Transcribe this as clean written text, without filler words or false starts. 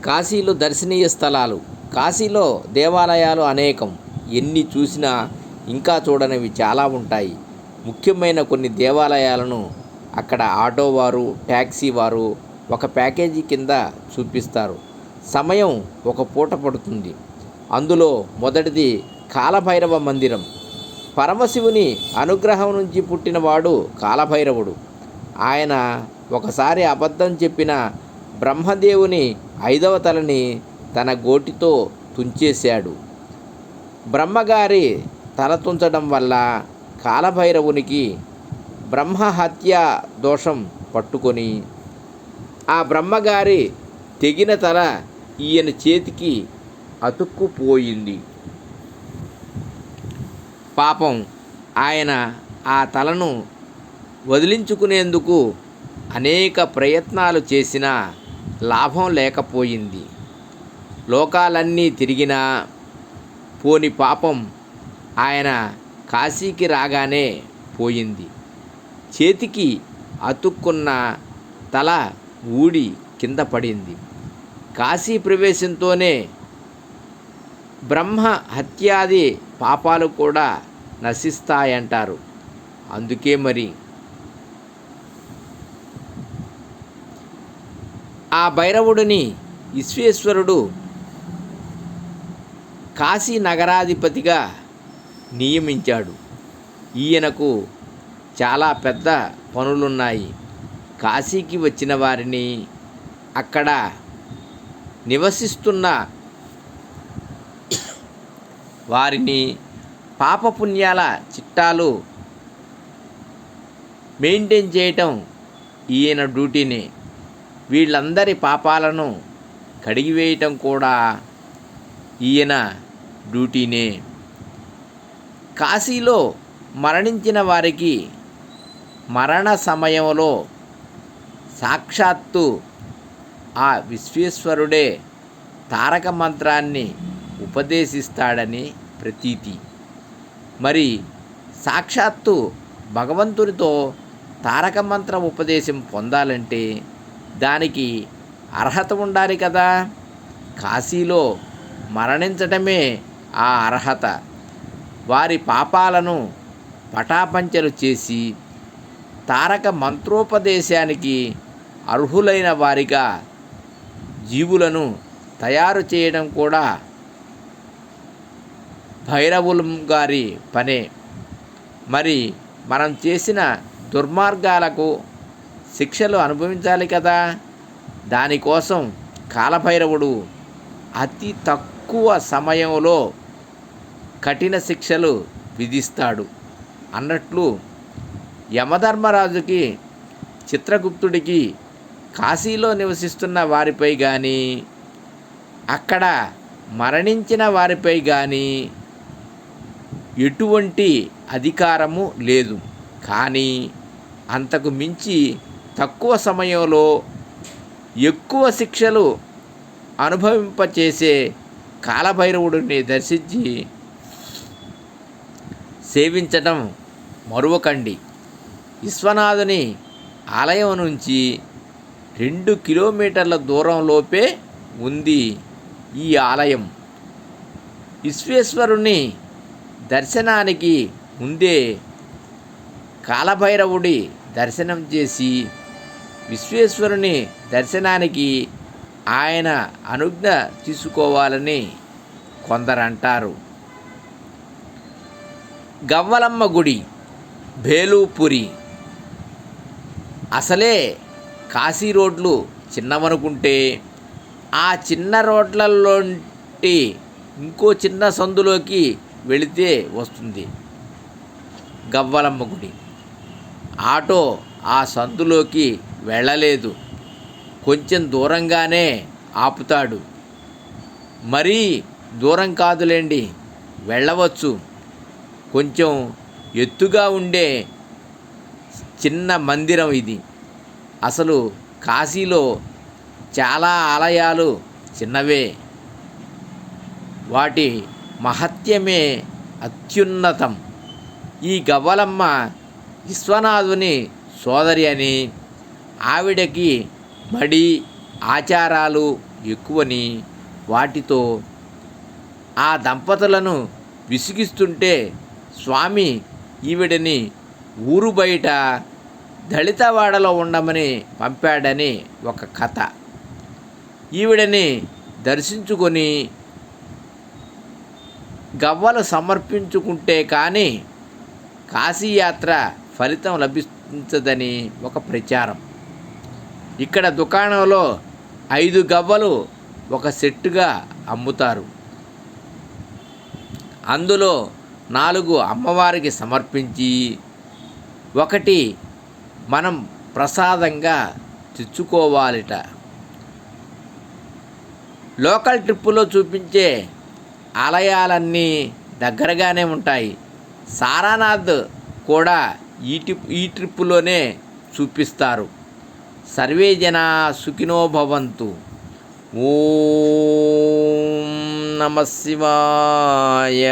కాశీలో దర్శనీయ స్థలాలు. కాశీలో దేవాలయాలు అనేకం. ఎన్ని చూసినా ఇంకా చూడనివి చాలా ఉంటాయి. ముఖ్యమైన కొన్ని దేవాలయాలను అక్కడ ఆటో వారు, ట్యాక్సీ వారు ఒక ప్యాకేజీ కింద చూపిస్తారు. సమయం ఒక పూట పడుతుంది. అందులో మొదటిది కాలభైరవ మందిరం. పరమశివుని అనుగ్రహం నుంచి పుట్టినవాడు కాలభైరవుడు. ఆయన ఒకసారి అబద్ధం చెప్పిన బ్రహ్మదేవుని 5వ తలని తన గోటితో తుంచేశాడు. బ్రహ్మగారి తల తుంచడం వల్ల కాలభైరవునికి బ్రహ్మహత్య దోషం పట్టుకొని ఆ బ్రహ్మగారి తెగిన తల ఈయన చేతికి అతుక్కుపోయింది. పాపం ఆయన ఆ తలను వదిలించుకునేందుకు అనేక ప్రయత్నాలు చేసినా లాభం లేకపోయింది. లోకాలన్నీ తిరిగినా పోని పాపం ఆయన కాశీకి రాగానే పోయింది. చేతికి అతుక్కున్న తల ఊడి కింద పడింది. కాశీ ప్రవేశంతోనే బ్రహ్మ హత్యాది పాపాలు కూడా నశిస్తాయంటారు. అందుకే మరి ఆ భైరవుడిని విశ్వేశ్వరుడు కాశీ నగరాధిపతిగా నియమించాడు. ఈయనకు చాలా పెద్ద పనులున్నాయి. కాశీకి వచ్చిన వారిని, అక్కడ నివసిస్తున్న వారిని పాపపుణ్యాల చిట్టాలు మెయింటైన్ చేయటం ఈయన డ్యూటీనే. వీళ్ళందరి పాపాలను కడిగివేయటం కూడా ఈయన డ్యూటీనే. కాశీలో మరణించిన వారికి మరణ సమయంలో సాక్షాత్తు ఆ విశ్వేశ్వరుడే తారక మంత్రాన్ని ఉపదేశిస్తాడని ప్రతీతి. మరి సాక్షాత్తు భగవంతునితో తారక మంత్ర ఉపదేశం పొందాలంటే దానికి అర్హత ఉండాలి కదా. కాశీలో మరణించటమే ఆ అర్హత. వారి పాపాలను పటాపంచలు చేసి తారక మంత్రోపదేశానికి అర్హులైన వారిగా జీవులను తయారు చేయడం కూడా భైరవులు గారి పనే. మరి మనం చేసిన దుర్మార్గాలకు శిక్షలు అనుభవించాలి కదా. దానికోసం కాలభైరవుడు అతి తక్కువ సమయంలో కఠిన శిక్షలు విధిస్తాడు అన్నట్లు యమధర్మరాజుకి, చిత్రగుప్తుడికి కాశీలో నివసిస్తున్న వారిపై కానీ అక్కడ మరణించిన వారిపై కానీ ఎటువంటి అధికారము లేదు. కానీ అంతకు మించి తక్కువ సమయంలో ఎక్కువ శిక్షలు అనుభవింపచేసే కాలభైరవుడిని దర్శించి సేవించటం మరువకండి. విశ్వనాథుని ఆలయం నుంచి 2 కిలోమీటర్ల దూరంలోపే ఉంది ఈ ఆలయం. విశ్వేశ్వరుని దర్శనానికి ముందే కాలభైరవుడి దర్శనం చేసి విశ్వేశ్వరుని దర్శనానికి ఆయన అనుజ్ఞ తీసుకోవాలని కొందరంటారు. గవ్వలమ్మ గుడి, బేలుపురి. అసలే కాశీ రోడ్లు చిన్నవనుకుంటే ఆ చిన్న రోడ్లలోంటి ఇంకో చిన్న సందులోకి వెళితే వస్తుంది గవ్వలమ్మ గుడి. ఆటో ఆ సందులోకి వెళ్ళలేదు. కొంచెం దూరంగానే ఆపుతాడు. మరీ దూరం కాదులేండి, వెళ్ళవచ్చు. కొంచెం ఎత్తుగా ఉండే చిన్న మందిరం ఇది. అసలు కాశీలో చాలా ఆలయాలు చిన్నవే. వాటి మహత్యమే అత్యున్నతం. ఈ గవ్వలమ్మ విశ్వనాథుని సోదరి అని, ఆవిడకి మడి, ఆచారాలు, ఎక్కువని వాటితో ఆ దంపతులను విసిగిస్తుంటే స్వామి ఈవిడని ఊరు బయట దళితవాడలో ఉండమని పంపాడని ఒక కథ. ఈవిడని దర్శించుకొని గవ్వలు సమర్పించుకుంటే కానీ కాశీయాత్ర ఫలితం లభించదని ఒక ప్రచారం. ఇక్కడ దుకాణంలో 5 గవ్వలు ఒక సెట్టుగా అమ్ముతారు. అందులో 4 అమ్మవారికి సమర్పించి 1 మనం ప్రసాదంగా తెచ్చుకోవాలిట. లోకల్ ట్రిప్పులో చూపించే ఆలయాలన్నీ దగ్గరగానే ఉంటాయి. సారానాథ్ కూడా ఈ ట్రిప్పులోనే చూపిస్తారు. సర్వే జనా సుఖినో భవంతు. ఓం నమః శివాయ.